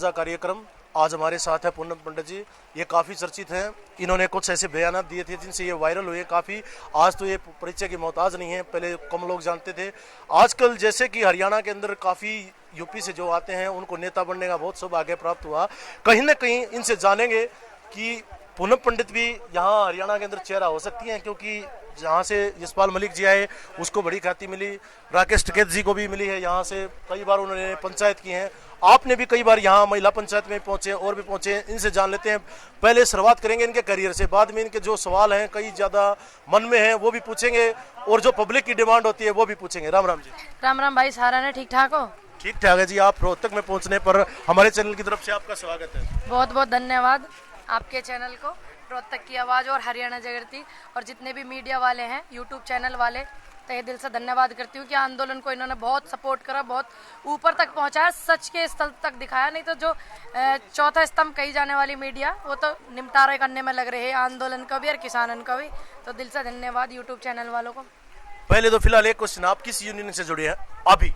चर्चा कार्यक्रम। आज हमारे साथ है पूनम पंडित जी। ये काफ़ी चर्चित हैं। इन्होंने कुछ ऐसे बयान दिए थे जिनसे ये वायरल हुए काफ़ी। आज तो ये परिचय की मोहताज नहीं है, पहले कम लोग जानते थे। आजकल जैसे कि हरियाणा के अंदर काफ़ी यूपी से जो आते हैं उनको नेता बनने का बहुत सौभाग्य प्राप्त हुआ। कहीं ना कहीं इनसे जानेंगे कि पूनम पंडित भी यहाँ हरियाणा के अंदर चेहरा हो सकती हैं, क्योंकि जहाँ से यशपाल मलिक जी आए उसको बड़ी ख्याति मिली, राकेश टिकैत जी को भी मिली है। यहाँ से कई बार उन्होंने पंचायत की हैं, आपने भी कई बार यहाँ महिला पंचायत में पहुँचे और भी पहुँचे। इनसे जान लेते हैं। पहले शुरुआत करेंगे इनके करियर से, बाद में इनके जो सवाल हैं कई ज़्यादा मन में हैं वो भी पूछेंगे और जो पब्लिक की डिमांड होती है वो भी पूछेंगे। राम राम जी। राम राम भाई, सारा ने ठीक ठाक हो? ठीक ठाक है जी। आप रोहतक में पहुँचने पर हमारे चैनल की तरफ से आपका स्वागत है। बहुत बहुत धन्यवाद आपके चैनल को, रोहतक की आवाज़ और हरियाणा जागृति, और जितने भी मीडिया वाले हैं, यूट्यूब चैनल वाले, तहे दिल से धन्यवाद करती हूँ कि आंदोलन को इन्होंने बहुत सपोर्ट करा, बहुत ऊपर तक पहुँचाया, सच के स्थल तक दिखाया। नहीं तो जो चौथा स्तंभ कही जाने वाली मीडिया वो तो निपटारे करने में लग रहे हैं, आंदोलन का भी और किसानन का भी। तो दिल से धन्यवाद यूट्यूब चैनल वालों को। पहले तो फिलहाल एक क्वेश्चन, आप किस यूनियन से जुड़े हैं अभी?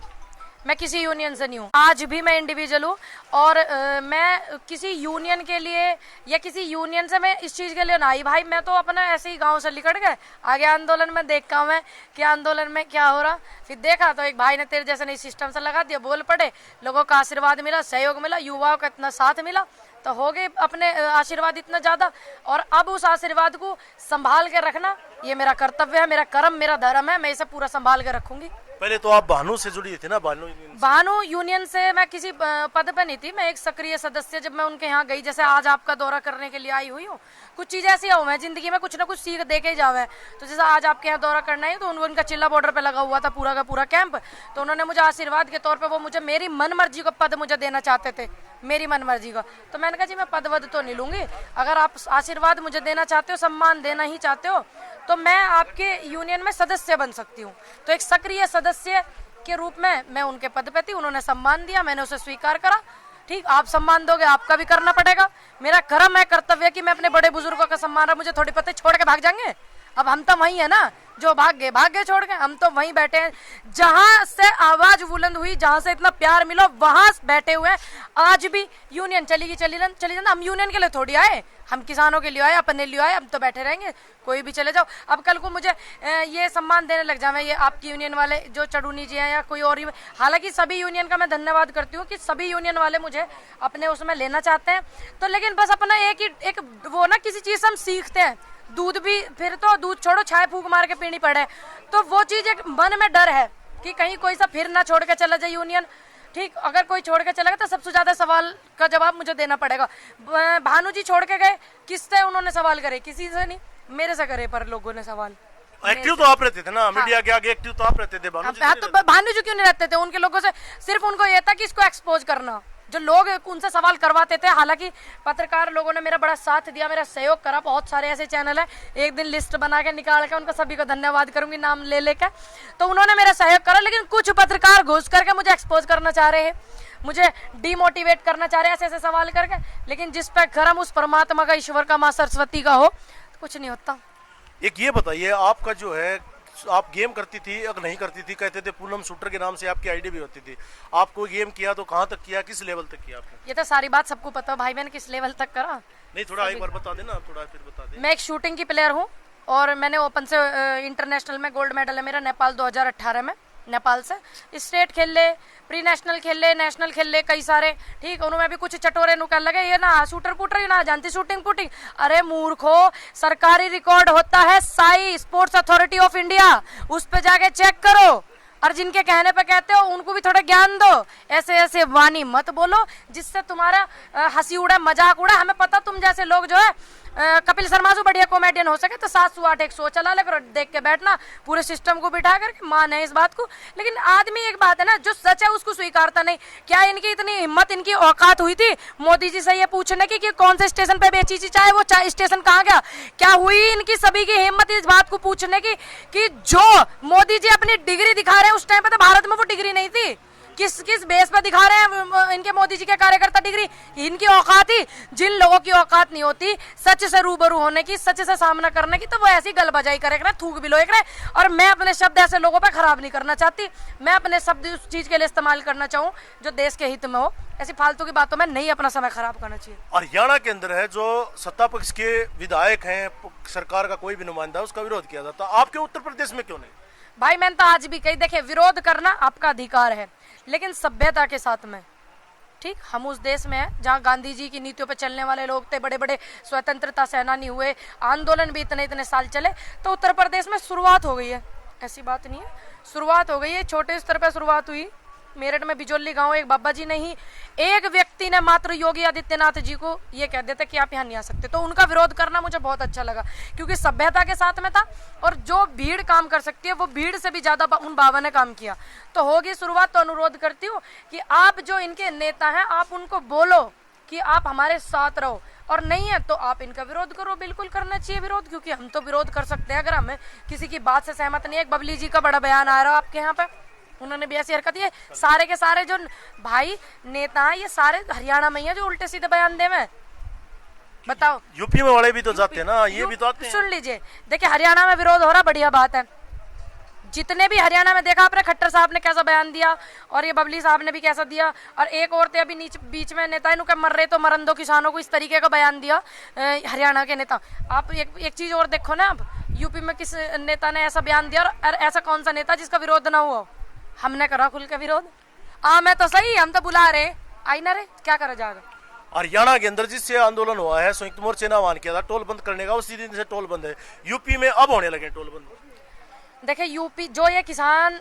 मैं किसी यूनियन से नहीं हूँ, आज भी मैं इंडिविजुअल हूँ। और मैं किसी यूनियन के लिए या किसी यूनियन से मैं इस चीज़ के लिए ना आई भाई। मैं तो अपना ऐसे ही गांव से निकल गए, आगे आंदोलन में देखा मैं कि आंदोलन में क्या हो रहा। फिर देखा तो एक भाई ने तेरे जैसे नई सिस्टम से लगा दिया, बोल पड़े, लोगों का आशीर्वाद मिला, सहयोग मिला, युवाओं का इतना साथ मिला, तो हो गए अपने आशीर्वाद इतना ज़्यादा। और अब उस आशीर्वाद को संभाल के रखना ये मेरा कर्तव्य है, मेरा कर्म, मेरा धर्म है। मैं इसे पूरा संभाल के रखूंगी। पहले तो आप भानु से जुड़ी थी ना? भानु यूनियन से मैं किसी पद पे नहीं थी, मैं एक सक्रिय सदस्य। जब मैं उनके यहाँ गई, जैसे आज आपका दौरा करने के लिए आई हुई हूँ, कुछ चीजें ऐसी हो मैं जिंदगी में कुछ ना कुछ सीख दे के जावे। तो जैसे आज आपके यहाँ दौरा करना है, तो उनका चिल्ला बॉर्डर पे लगा हुआ था पूरा का पूरा कैंप, तो उन्होंने मुझे आशीर्वाद के तौर पर वो मुझे मेरी मन मर्जी का पद मुझे देना चाहते थे, मेरी मन मर्जी का। तो मैंने कहा जी मैं पद वद तो नहीं लूंगी, अगर आप आशीर्वाद मुझे देना चाहते हो, सम्मान देना ही चाहते हो, तो मैं आपके यूनियन में सदस्य बन सकती हूँ। तो एक सक्रिय सदस्य के रूप में मैं उनके पद पे थी, उन्होंने सम्मान दिया, मैंने उसे स्वीकार करा। ठीक, आप सम्मान दोगे, आपका भी करना पड़ेगा। मेरा कर्म है, कर्तव्य है कि मैं अपने बड़े बुजुर्गों का सम्मान रहा। मुझे थोड़ी पता छोड़ के भाग जाएंगे? अब हम तो वही है ना, जो भाग गए छोड़ के। हम तो वहीं बैठे हैं जहां से आवाज बुलंद हुई, जहां से इतना प्यार मिला, वहां बैठे हुए हैं। आज भी यूनियन चली जाना, हम यूनियन के लिए थोड़ी आए, हम किसानों के लिए आए, अपने लिए आए। हम तो बैठे रहेंगे, कोई भी चले जाओ। अब कल को मुझे ये सम्मान देने लग जाए, ये आपकी यूनियन वाले जो चढ़ूनी जी हैं या कोई और, हालांकि सभी यूनियन का मैं धन्यवाद करती हूँ कि सभी यूनियन वाले मुझे अपने उसमें लेना चाहते हैं। तो लेकिन बस अपना एक वो ना, किसी चीज से हम सीखते हैं। दूध भी, फिर तो दूध छोड़ो, छाए फूक मार के पीनी पड़े, तो वो चीज एक मन में डर है कि कहीं कोई सा फिर ना छोड़ के चला जाए यूनियन। ठीक, अगर कोई छोड़ के चला गया तो सबसे ज्यादा सवाल का जवाब मुझे देना पड़ेगा। भानु जी छोड़ के गए, किससे उन्होंने सवाल करे? किसी से नहीं, मेरे से करे, पर लोगों ने सवाल। एक्टिव तो आप रहते थे ना मीडिया के आगे, एक्टिव तो आप रहते थे। भानु जी क्यों नहीं रहते थे? उनके लोगों से सिर्फ उनको ये था कि इसको एक्सपोज करना, जो लोग उनसे सवाल करवाते थे। हालांकि पत्रकार लोगों ने मेरा बड़ा साथ दिया, मेरा सहयोग करा। बहुत सारे ऐसे चैनल है, एक दिन लिस्ट बना के निकाल के उनका सभी को धन्यवाद करूंगी नाम ले लेकर। तो उन्होंने मेरा सहयोग करा, लेकिन कुछ पत्रकार घुस करके मुझे एक्सपोज करना चाह रहे हैं, मुझे डीमोटिवेट करना चाह रहे हैं ऐसे सवाल करके। लेकिन जिस पे कर्म उस परमात्मा का, ईश्वर का, माँ सरस्वती का हो, तो कुछ नहीं होता। एक ये बताइए, आपका जो है, आप गेम करती थी या नहीं करती थी? कहते थे पूनम शूटर के नाम से आपकी आईडी भी होती थी। आपको गेम किया तो कहाँ तक किया, किस लेवल तक किया आपने? ये तो सारी बात सबको पता है भाई, मैंने किस लेवल तक करा। नहीं, थोड़ा एक बार बता देना, थोड़ा फिर बता दें। मैं एक शूटिंग की प्लेयर हूँ और मैंने ओपन से इंटरनेशनल में गोल्ड मेडल है मेरा, नेपाल 2018 में। नेपाल से स्टेट खेल ले, प्री नेशनल खेल ले, नेशनल खेल ले, कई सारे। ठीक, उन्होंने भी कुछ चटोरे नुकल लगे, ये ना शूटर पुटर, ये ना जानती शूटिंग पुटिंग। अरे मूर्खो, सरकारी रिकॉर्ड होता है Sai sports authority of India, उस पे जाके चेक करो। और जिनके कहने पे कहते हो उनको भी थोड़ा ज्ञान दो। ऐसे ऐसे वाणी मत बोलो जिससे तुम्हारा हंसी उड़े, मजाक उड़े। हमें पता तुम जैसे लोग जो है, कपिल शर्मा से बढ़िया कॉमेडियन हो सके तो 708 चला ले करो, देख के बैठना, पूरे सिस्टम को बिठा करके माने इस बात को। लेकिन आदमी, एक बात है ना, जो सच है उसको स्वीकारता नहीं। क्या इनकी इतनी हिम्मत, इनकी औकात हुई थी मोदी जी से ये पूछने की कि कौन से स्टेशन पे बेची थी चाय, वो चाय स्टेशन कहाँ गया? क्या हुई इनकी सभी की हिम्मत इस बात को पूछने की कि जो मोदी जी अपनी डिग्री दिखा रहे हैं, उस टाइम पे तो भारत में वो डिग्री नहीं थी। किस किस बेस पर दिखा रहे हैं इनके मोदी जी के कार्यकर्ता डिग्री? इनकी औकात ही, जिन लोगों की औकात नहीं होती सच से रूबरू होने की, सच से सामना करने की, तो वो ऐसी गलबजाई करे, थूक बिलोए करे। और मैं अपने शब्द ऐसे लोगों पे खराब नहीं करना चाहती। मैं अपने शब्द उस चीज के लिए इस्तेमाल करना चाहूँ जो देश के हित में हो। ऐसी फालतू की बातों में नहीं अपना समय खराब करना चाहिए। हरियाणा के अंदर है जो सत्ता पक्ष के विधायक हैं, सरकार का कोई भी नुमाइंदा, उसका विरोध किया जाता, आपके उत्तर प्रदेश में क्यों नहीं? भाई मैंने तो आज भी कही, देखिए विरोध करना आपका अधिकार है, लेकिन सभ्यता के साथ में। ठीक, हम उस देश में हैं जहाँ गांधी जी की नीतियों पे चलने वाले लोग थे, बड़े बड़े स्वतंत्रता सेनानी हुए, आंदोलन भी इतने इतने साल चले। तो उत्तर प्रदेश में शुरुआत हो गई है, ऐसी बात नहीं है, शुरुआत हो गई है, छोटे स्तर पर शुरुआत हुई। मेरठ में बिजोली गांव एक बाबा जी नहीं, एक व्यक्ति ने मात्र योगी आदित्यनाथ जी को ये कह देते कि आप यहाँ नहीं आ सकते, तो उनका विरोध करना मुझे बहुत अच्छा लगा, क्योंकि सभ्यता के साथ में था। और जो भीड़ काम कर सकती है वो भीड़ से भी ज्यादा उन बाबा ने काम किया। तो होगी शुरुआत, तो अनुरोध करती हूँ कि आप जो इनके नेता हैं आप उनको बोलो कि आप हमारे साथ रहो, और नहीं है तो आप इनका विरोध करो। बिल्कुल करना चाहिए विरोध, क्योंकि हम तो विरोध कर सकते हैं अगर हमें किसी की बात से सहमत नहीं है। एक बबली जी का बड़ा बयान आ रहा है आपके यहाँ पे, उन्होंने भी ऐसी हरकत है। सारे के सारे जो भाई नेता हैं ये सारे हरियाणा में ही हैं जो उल्टे सीधे बयान दे में, बताओ। यूपी में वाले भी तो जाते हैं ना, ये भी तो आते हैं। सुन लीजिए, देखिए हरियाणा में विरोध हो रहा, बढ़िया बात है। जितने भी हरियाणा में देखा आपने, खट्टर साहब ने कैसा बयान दिया और ये बबली साहब ने भी कैसा दिया, और एक और थे अभी बीच में नेता इनको के मर रहे तो मरन दो किसानों को, इस तरीके का बयान दिया हरियाणा के नेता। आप एक चीज और देखो ना, अब यूपी में किस नेता ने ऐसा बयान दिया, और ऐसा कौन सा नेता जिसका विरोध ना हुआ? हमने करा खुल के विरोध। मैं तो सही, हम तो बुला रहे, आई ना रे, क्या करा जाएगा। हरियाणा के अंदर जिससे आंदोलन हुआ है, संयुक्त मोर्चे ने आह्वान किया था टोल बंद करने का, उसी दिन से टोल बंद है। यूपी में अब होने लगे टोल बंद। देखिए यूपी जो ये किसान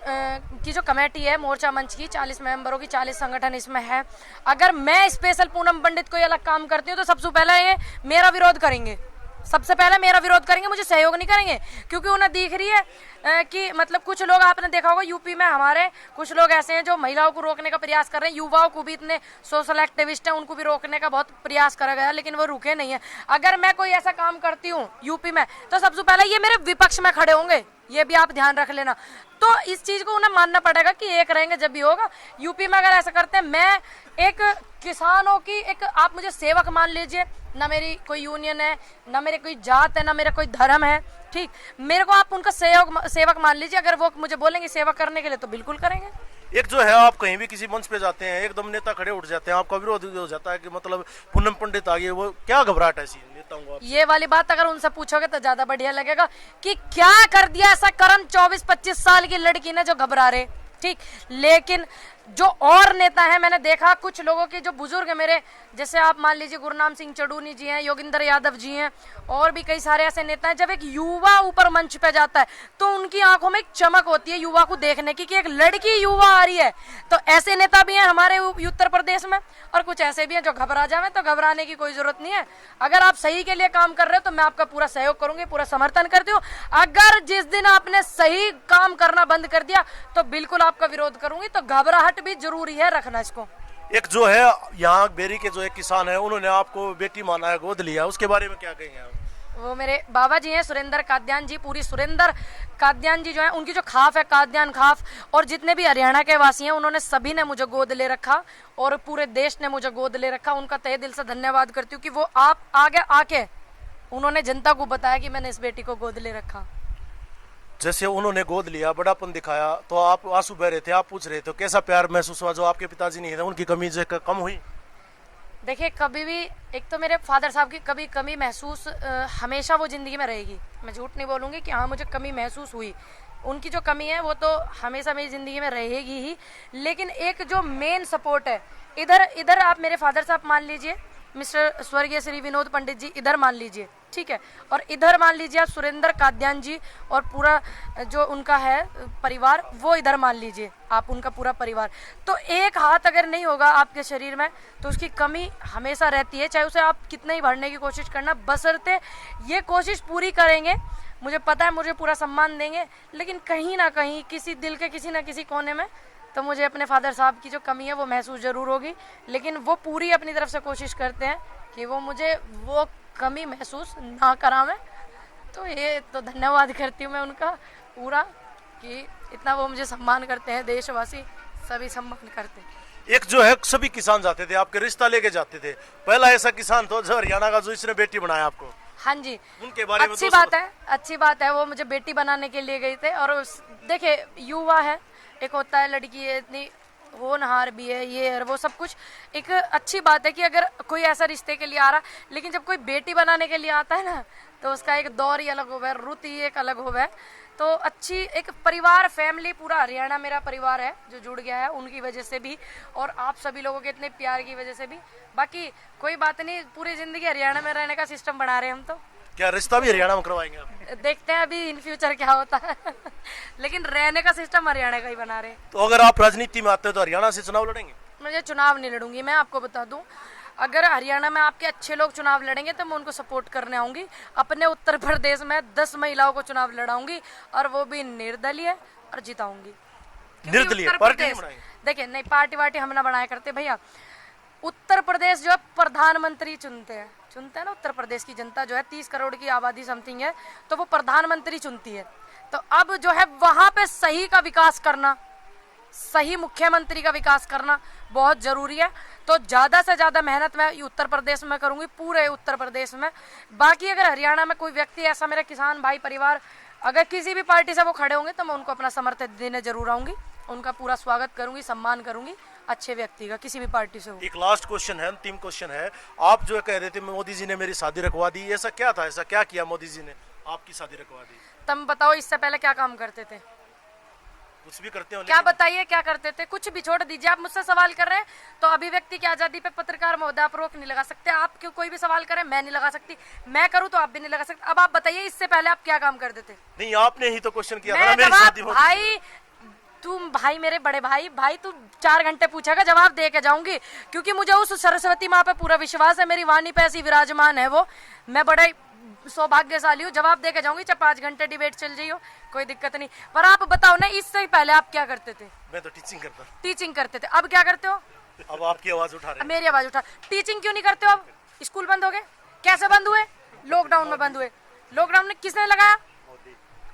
की जो कमेटी है मोर्चा मंच की, 40 मेंबरों की, 40 संगठन इसमें है। अगर मैं स्पेशल पूनम पंडित कोई अलग काम करती हूँ तो सबसे पहले ये मेरा विरोध करेंगे, सबसे पहले मेरा विरोध करेंगे, मुझे सहयोग नहीं करेंगे। क्योंकि उन्हें दिख रही है कि मतलब कुछ लोग, आपने देखा होगा यूपी में हमारे कुछ लोग ऐसे हैं जो महिलाओं को रोकने का प्रयास कर रहे हैं, युवाओं को भी, इतने सोशल एक्टिविस्ट हैं, उनको भी रोकने का बहुत प्रयास करा गया, लेकिन वो रुके नहीं है। अगर मैं कोई ऐसा काम करती हूँ यूपी में तो सबसे पहले ये मेरे विपक्ष में खड़े होंगे, ये भी आप ध्यान रख लेना। तो इस चीज को उन्हें मानना पड़ेगा कि एक रहेंगे जब भी होगा। यूपी में अगर ऐसा करते हैं, मैं एक किसानों की एक, आप मुझे सेवक मान लीजिए, ना मेरी कोई यूनियन है, ना मेरी कोई जात है, ना मेरा कोई धर्म है, ठीक, मेरे को आप उनका सेवक मान लीजिए। अगर वो मुझे बोलेंगे सेवा करने के लिए तो बिल्कुल करेंगे। एक जो है, आप कहीं भी किसी मंच पे जाते हैं, एकदम नेता खड़े उठ जाते हैं, आपका विरोध हो जाता है कि मतलब पूनम पंडित आ गई, वो क्या घबराहट है ऐसी नेताओं को? ये वाली बात अगर उनसे पूछोगे तो ज्यादा बढ़िया लगेगा कि क्या कर दिया ऐसा कर्म 24-25 साल की लड़की ने जो घबरा रहे, ठीक। लेकिन जो और नेता है, मैंने देखा कुछ लोगों के जो बुजुर्ग है मेरे, जैसे आप मान लीजिए गुरनाम सिंह चड़ूनी जी हैं, योगिंदर यादव जी हैं, और भी कई सारे ऐसे नेता हैं, जब एक युवा ऊपर मंच पे जाता है तो उनकी आंखों में एक चमक होती है युवा को देखने की कि एक लड़की युवा आ रही है। तो ऐसे नेता भी हैं हमारे उत्तर प्रदेश में, और कुछ ऐसे भी हैं जो घबरा जाए, तो घबराने की कोई जरूरत नहीं है। अगर आप सही के लिए काम कर रहे हो तो मैं आपका पूरा सहयोग करूंगी, पूरा समर्थन करती हूँ। अगर जिस दिन आपने सही काम करना बंद कर दिया तो बिल्कुल आपका विरोध करूंगी। तो घबराहट भी जरूरी है रखना इसको। एक जो है यहाँ बेरी के जो एक किसान है, उन्होंने आपको बेटी माना है, गोद लिया, उसके बारे में क्या कहेंगे आप? वो मेरे बाबा जी हैं, सुरेंद्र काद्यान जी, पूरी सुरेंद्र काद्यान जी जो है, उनकी जो खाफ है काद्यान खाफ, और जितने भी हरियाणा के वासी हैं उन्होंने सभी ने मुझे गोद ले रखा, और पूरे देश ने मुझे गोद ले रखा। उनका तहे दिल से धन्यवाद करती हूँ कि वो आप आगे आके उन्होंने जनता को बताया कि मैंने इस बेटी को गोद ले रखा। जैसे उन्होंने गोद लिया, बड़ापन दिखाया, तो आप आंसू बह रहे थे, आप पूछ रहे थे कैसा प्यार महसूस हुआ जो आपके पिताजी नहीं थे, उनकी कमी जो कम हुई? देखिए कभी भी, एक तो मेरे फादर साहब की कभी कमी महसूस हमेशा वो जिंदगी में रहेगी, मैं झूठ नहीं बोलूँगी कि हाँ मुझे कमी महसूस हुई। उनकी जो कमी है वो तो हमेशा मेरी ज़िंदगी में रहेगी ही। लेकिन एक जो मेन सपोर्ट है, इधर आप मेरे फादर साहब मान लीजिए, मिस्टर स्वर्गीय श्री विनोद पंडित जी इधर मान लीजिए, ठीक है, और इधर मान लीजिए आप सुरेंद्र काद्यान जी और पूरा जो उनका है परिवार, वो इधर मान लीजिए आप उनका पूरा परिवार। तो एक हाथ अगर नहीं होगा आपके शरीर में तो उसकी कमी हमेशा रहती है, चाहे उसे आप कितना ही भरने की कोशिश करना, बशर्ते ये कोशिश पूरी करेंगे। मुझे पता है मुझे पूरा सम्मान देंगे, लेकिन कहीं ना कहीं किसी दिल के किसी ना किसी कोने में तो मुझे अपने फादर साहब की जो कमी है वो महसूस ज़रूर होगी। लेकिन वो पूरी अपनी तरफ से कोशिश करते हैं कि वो मुझे वो कमी महसूस ना करावें। तो ये तो धन्यवाद करती हूँ मैं उनका पूरा कि इतना वो मुझे सम्मान करते हैं देशवासी। सभी सम्मान करते हैं। एक जो है सभी किसान जाते थे आपके रिश्ता लेके जाते थे, पहला ऐसा किसान था जो हरियाणा का जो इसने बेटी बनाया आपको, हाँ जी, उनके बारे में अच्छी बात है, अच्छी बात है। वो मुझे बेटी बनाने के लिए गए थे। और देखिए युवा है, एक होता है लड़की है इतनी होनहार भी है, ये है वो सब कुछ। एक अच्छी बात है कि अगर कोई ऐसा रिश्ते के लिए आ रहा, लेकिन जब कोई बेटी बनाने के लिए आता है ना, तो उसका एक दौर ही अलग होगा, रुत ही एक अलग होगा। तो अच्छी एक परिवार, फैमिली, पूरा हरियाणा मेरा परिवार है जो जुड़ गया है उनकी वजह से भी, और आप सभी लोगों के इतने प्यार की वजह से भी। बाकी कोई बात नहीं, पूरी जिंदगी हरियाणा में रहने का सिस्टम बना रहे हैं हम। तो क्या रिश्ता भी हरियाणा में करवाएंगे आप? देखते हैं अभी इन फ्यूचर क्या होता है लेकिन रहने का सिस्टम हरियाणा का ही बना रहे हैं। तो अगर आप राजनीति में आते हो तो हरियाणा से चुनाव लड़ेंगे? मुझे चुनाव नहीं लड़ूंगी, मैं आपको बता दूं। अगर हरियाणा में आपके अच्छे लोग चुनाव लड़ेंगे तो मैं उनको सपोर्ट करने आऊंगी। अपने उत्तर प्रदेश में 10 महिलाओं को चुनाव लड़ाऊंगी, और वो भी निर्दलीय, और जिताऊंगी। निर्दलीय पार्टी नहीं बनाएंगे? देखिए नहीं, पार्टी वार्टी हम ना बनाया करते भैया। उत्तर प्रदेश जो है प्रधानमंत्री चुनते हैं ना, उत्तर प्रदेश की जनता जो है 30 करोड़ की आबादी समथिंग है, तो वो प्रधानमंत्री चुनती है। तो अब जो है वहां पे सही का विकास करना, सही मुख्यमंत्री का विकास करना बहुत जरूरी है। तो ज्यादा से ज्यादा मेहनत मैं उत्तर प्रदेश में करूंगी, पूरे उत्तर प्रदेश में। बाकी अगर हरियाणा में कोई व्यक्ति ऐसा, मेरे किसान भाई परिवार, अगर किसी भी पार्टी से वो खड़े होंगे तो मैं उनको अपना समर्थन देने जरूर आऊंगी, उनका पूरा स्वागत करूंगी, सम्मान करूंगी, अच्छे व्यक्ति का, किसी भी पार्टी से हो। एक लास्ट क्वेश्चन है, अंतिम क्वेश्चन है। आप जो कह रहे थे मोदी जी ने मेरी शादी रखवा दी, ऐसा क्या था, ऐसा क्या किया मोदी जी ने आपकी शादी रखवा दी? तुम बताओ इससे पहले क्या काम करते थे? कुछ भी करते हो? क्या बताइए क्या करते थे? कुछ भी छोड़ दीजिए। आप मुझसे सवाल कर रहे हैं तो अभिव्यक्ति की आजादी पे पत्रकार महोदय आप रोक नहीं लगा सकते। आप क्यों कोई भी सवाल करें, मैं नहीं लगा सकती, मैं करूं तो आप भी नहीं लगा सकते। अब आप बताइए इससे पहले आप क्या काम करते थे? नहीं, आपने ही तो क्वेश्चन किया था ना, मैं मेरी जवाब, शादी हो गई। भाई तुम, भाई मेरे बड़े भाई तू 4 घंटे पूछेगा, जवाब दे के जाऊंगी, क्योंकि मुझे उस सरस्वती माँ पे पूरा विश्वास है, मेरी वाणी पे ऐसी विराजमान है वो। मैं बड़े सौभाग्यशाली हूँ, जवाब दे के जाऊंगी, चाहे 5 घंटे डिबेट चल जाइयो, कोई दिक्कत नहीं। पर आप बताओ ना, इससे पहले आप क्या करते थे? मैं तो टीचिंग करता। टीचिंग करते थे, अब क्या करते हो? अब आपकी आवाज उठा रहे हैं। मेरी आवाज उठा। टीचिंग क्यों नहीं करते हो? अब स्कूल बंद हो गए, कैसे बंद हुए? लॉकडाउन में बंद हुए। लॉकडाउन में किसने लगाया?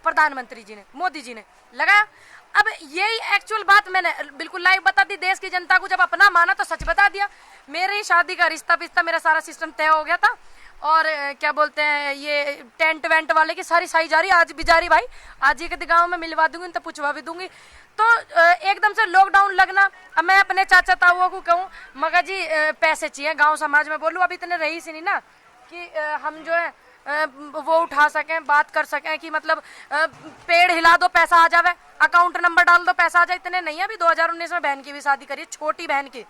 प्रधानमंत्री जी ने, मोदी जी ने लगाया। अब यही एक्चुअल बात मैंने बिल्कुल लाइव बता दी देश की जनता को। जब अपना माना तो सच बता दिया। मेरी शादी का रिश्ता पिश्ता मेरा सारा सिस्टम तय हो गया था, और क्या बोलते हैं, ये टेंट वेंट वाले की सारी साई जारी, आज भी जारी भाई, आज ही के गाँव में मिलवा दूंगी, तो पूछवा भी दूंगी। तो एकदम से लॉकडाउन लगना। अब मैं अपने चाचा ताऊओं को कहूँ, मगर जी पैसे चाहिए, गांव समाज में बोलूँ, अब इतने रही सी नहीं ना कि हम जो है वो उठा सकें, बात कर सकें कि मतलब पेड़ हिला दो पैसा आ जावे, अकाउंट नंबर डाल दो पैसा आ जाए, इतने नहीं है। अभी 2019 में बहन की भी शादी करी, छोटी बहन की,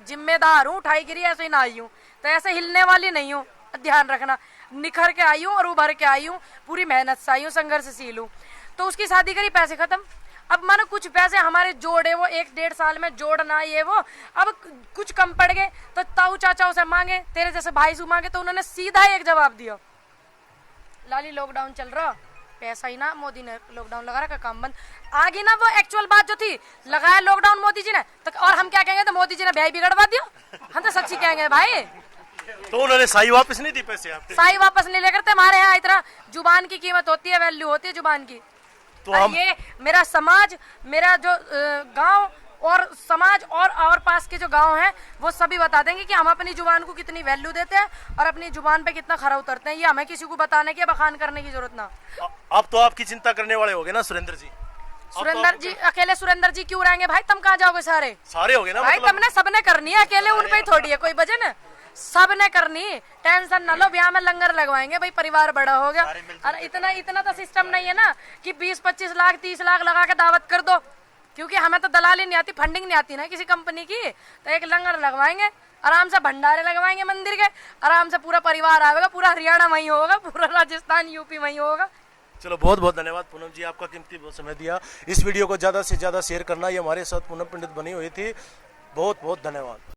जिम्मेदार हूँ, उठाई गिरी ऐसे ही ना आई हूँ, तो ऐसे हिलने वाली नहीं हूँ, ध्यान रखना। निखर के आई हूँ और उभर के आई हूँ, पूरी मेहनत से आई हूँ, संघर्षशील हूँ। तो उसकी शादी करी, पैसे खत्म। अब मानो कुछ पैसे हमारे जोड़े, वो 1-1.5 साल में जोड़ना ये वो, अब कुछ कम पड़ गए तो ताऊ चाचाओं से मांगे, तेरे जैसे भाई से मांगे, तो उन्होंने सीधा एक जवाब दिया, लाली लॉकडाउन चल रहा, पैसा ही ना, मोदी ने लॉकडाउन लगा रखा, काम बंद। आगे ना वो एक्चुअल बात जो थी, लगाया लॉकडाउन मोदी जी ने, तो और हम क्या कहेंगे, तो मोदी जी ने ब्याह बिगड़वा दिया, हम तो सच्ची कहेंगे भाई। तो उन्होंने साई वापस नहीं दी पैसे आपके? साई वापस नहीं ले करते, हमारे यहाँ इतना जुबान की कीमत होती है, वैल्यू होती है जुबान की। तो हम, ये मेरा समाज, मेरा जो गांव और समाज और पास के जो गांव हैं, वो सभी बता देंगे कि हम अपनी जुबान को कितनी वैल्यू देते हैं और अपनी जुबान पे कितना खरा उतरते हैं। ये हमें किसी को बताने की, बखान करने की जरूरत ना। अब तो आपकी चिंता करने वाले हो गए ना सुरेंद्र जी? सुरेंद्र जी, अकेले सुरेंद्र जी क्यों रहेंगे भाई? तुम कहाँ जाओगे? सारे हो गए ना भाई, मतलब? तुमने सबने करनी है, अकेले उन पे ही थोड़ी है कोई वजन, सबने करनी। टेंशन न लो, ब्याह में लंगर लगवाएंगे भाई, परिवार बड़ा हो गया। और इतना तो सिस्टम नहीं है ना कि 20-25 लाख 30 लाख लगा के दावत कर दो, क्योंकि हमें तो दलाली नहीं आती, फंडिंग नहीं आती ना किसी कंपनी की। तो एक लंगर लगवाएंगे, आराम से भंडारे लगवाएंगे मंदिर के, आराम से पूरा परिवार आएगा, पूरा हरियाणा वहीं होगा, पूरा राजस्थान यूपी वहीं होगा। चलो, बहुत बहुत धन्यवाद पूनम जी, आपका कीमती बहुत समय दिया। इस वीडियो को ज़्यादा से ज़्यादा शेयर करना। ये हमारे साथ पूनम पंडित बनी हुई थी। बहुत बहुत धन्यवाद।